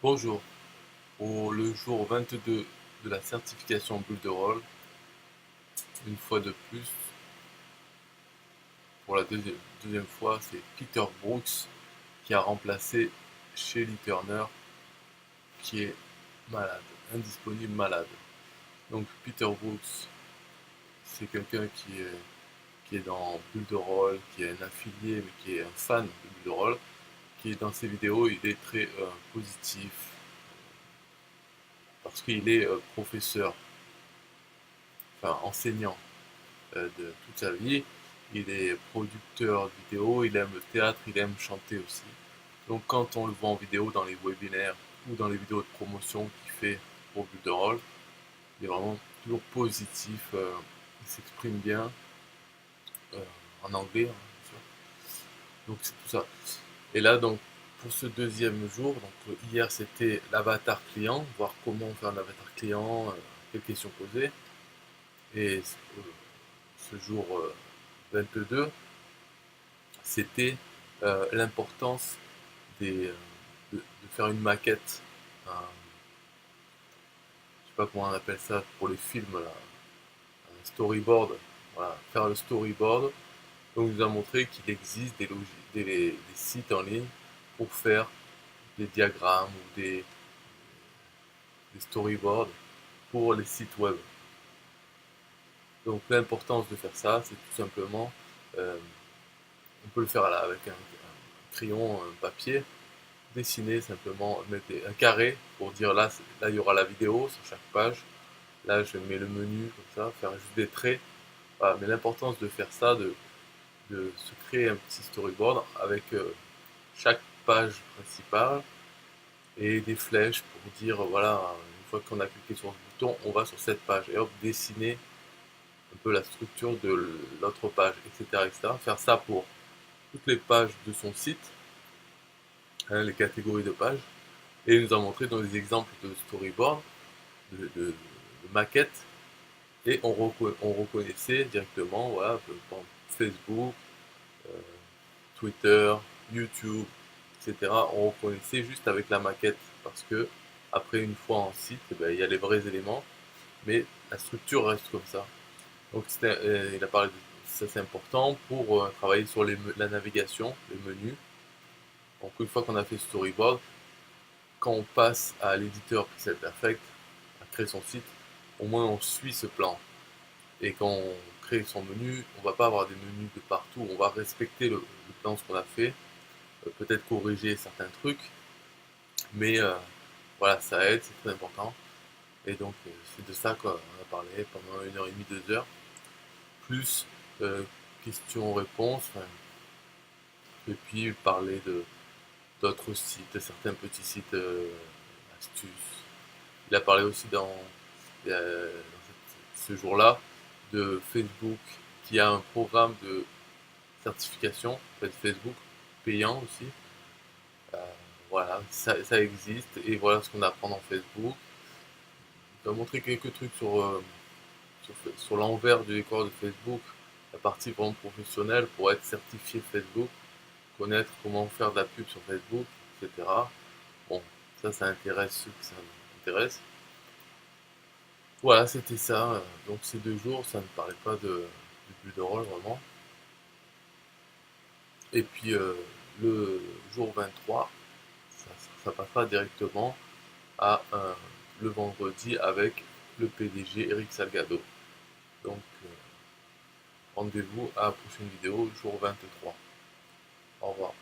Bonjour, pour le jour 22 de la certification bulle de rôle, une fois de plus, pour la deuxième fois, c'est Peter Brooks qui a remplacé Shelly Turner qui est malade, indisponible malade. Donc Peter Brooks, c'est quelqu'un qui est dans bulle de rôle, qui est un affilié, mais qui est un fan de bulle de rôle, qui est dans ses vidéos, il est très positif, parce qu'il est professeur, enfin enseignant de toute sa vie. Il est producteur vidéo, il aime le théâtre, il aime chanter aussi. Donc quand on le voit en vidéo dans les webinaires ou dans les vidéos de promotion qu'il fait pour but de rôle, il est vraiment toujours positif, il s'exprime bien, euh, en anglais, hein, bien sûr. Donc c'est tout ça. Et là donc pour ce deuxième jour, donc hier c'était l'avatar client, voir comment faire un avatar client, quelles questions poser. Et ce jour 22, c'était l'importance de faire une maquette, je sais pas comment on appelle ça pour les films, là, un storyboard, voilà, faire le storyboard. Donc il nous a montré qu'il existe des sites en ligne pour faire des diagrammes ou des storyboards pour les sites web. Donc l'importance de faire ça, c'est tout simplement, euh, on peut le faire là, avec un crayon, un papier, dessiner simplement, mettre un carré pour dire là, là il y aura la vidéo sur chaque page, là je mets le menu comme ça, faire juste des traits. Voilà. Mais l'importance de faire ça, de se créer un petit storyboard avec chaque page principale et des flèches pour dire voilà, une fois qu'on a cliqué sur ce bouton, on va sur cette page et hop, dessiner un peu la structure de l'autre page, etc., etc. Faire ça pour toutes les pages de son site, hein, les catégories de pages. Et il nous a montré dans des exemples de storyboard, de maquettes, et on reconnaissait directement, voilà, Facebook, euh, Twitter, YouTube, etc. On reconnaissait juste avec la maquette, parce que après une fois en site, eh ben, il y a les vrais éléments, mais la structure reste comme ça. Donc il a parlé de ça, c'est important pour travailler sur la navigation, les menus. Donc une fois qu'on a fait ce storyboard, quand on passe à l'éditeur Pixel Perfect, à créer son site, au moins on suit ce plan. Et quand on crée son menu, on va pas avoir des menus de partout, on va respecter le plan, ce qu'on a fait, peut-être corriger certains trucs, mais voilà, ça aide, c'est très important. Et donc c'est de ça qu'on a parlé pendant 1 heure et demie, 2 heures, plus questions-réponses, et puis parler de d'autres sites, certains petits sites astuces. Il a parlé aussi dans ce jour-là de Facebook qui a un programme de certification, en fait Facebook, payant aussi. Euh, voilà, ça existe et voilà ce qu'on apprend dans Facebook. Il va montrer quelques trucs sur l'envers du décor de Facebook, la partie vraiment professionnelle pour être certifié Facebook, connaître comment faire de la pub sur Facebook, etc. Bon, ça intéresse ceux que ça intéresse. Voilà, c'était ça. Donc ces 2 jours, ça ne parlait pas de bulle de rôle vraiment. Et puis le jour 23, ça passera directement à le vendredi avec le PDG Eric Salgado. Donc rendez-vous à la prochaine vidéo, jour 23. Au revoir.